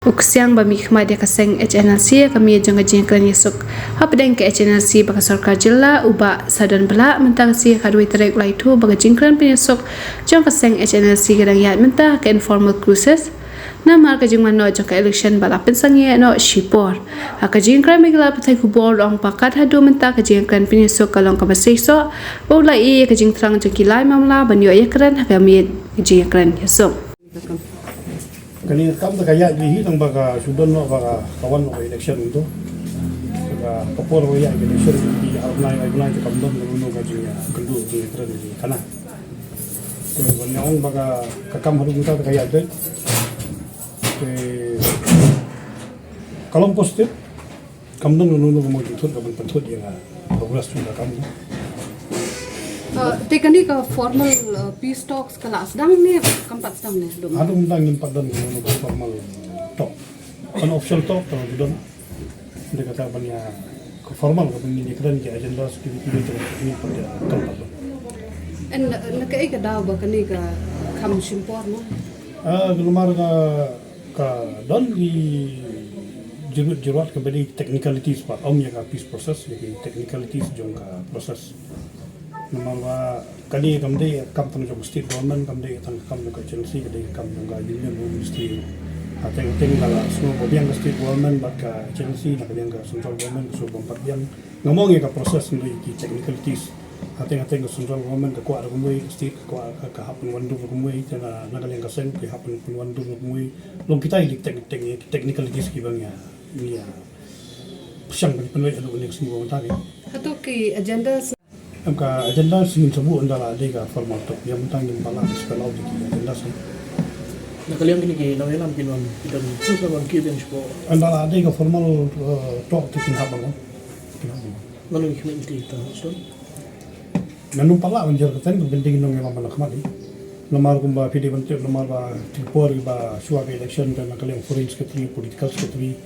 Uksiang bami khma dia kaseng HNLC kami jangka jengkran yesuk hapdeng ke HNLC baka sarkar jilla uba sadan bela mentang si kadui terek ulai tu baka jengkran penyesuk jangka kaseng HNLC kadang yat mentah ke informal cruises namar ka jingman no jangka election bala pensangye no shipor haka jengkran megala patai kubor ong pakat hadu mentah ka jengkran penyesuk kalong ka basaiso ulai ka jengtrang jangkilai mamla banyo yakran haka mi jengkran yesuk Kani kam ta kaya lihi nang baka sudon no baka kawan no election itu. Baka kapor ko ya election di online kam don no ga jinya kendu di tra di kana. Ke banyong baka kakam hadu kita kaya de. Ke kalom posted kam don no mo jutut ga pentut ya progress sudah kam. Tekani ka formal peace talks kala sedang ni kampat sedang ni dum. Adu mendang in padan no formal talk. Unofficial talk kalau dudon. Dia kata banyak formal ko ni kran ke agenda security itu ni pada kampat. En nakai ka daw ba kani ka kam simpor mo. Gelumar ka don di jeruat ke badi technicalities part om ya ka peace process ya technicalities jong ka proses. Nama kali kamde kam tang jong state government kamde tang kam ka Chelsea kali kam jong ka union ministry ateng kala semua biang ka state government bak ka Chelsea nak biang ka central government so bompat biang ngomong ya ka proses ni ki technicalities ateng ka central government ka kuat kumui state kuat ka hapun wandu kumui tena nagal yang ka sen ka hapun wandu kumui long kita di technicalities ki bang ya ni ya siang penuh adu ni semua tadi Hato ki agenda Amka agenda singin sebu andala adega formal top yang tangin bala sekolah di agenda sing. Nakaliang kini ki nawelam kinon kita susah bang kiben spo. Andala adega formal talk tikin habang. Lalu hikmat kita so. Nanu pala anjar keten bending nong yang mana kemari. Nomor kumba PD bentuk nomor ba tipor ba suara election dan nakaliang foreign secretary political secretary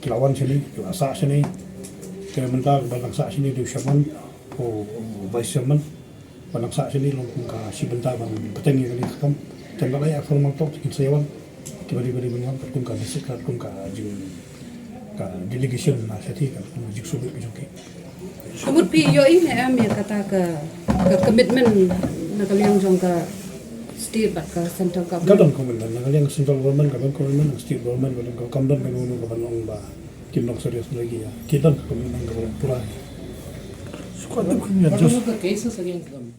kilawan sini asa sini ke mentar balang sa sini di Syaman o vice chairman panaksa sini long ka si benta bang peteng yang ni kam tengok ya formal talk kin sayawan kibari-bari menang kum ka disikar kum ka jing ka delegation na sati ka jik subit joki Kamut pi yo ini amir kata ka commitment nakaliang jong ka state bat ka central government. kadon komendan yang central government government state government ka kamdan ka no ka banong ba kinok serius lagi ya kidan komendan ka pura Suka tu punya just cases against them.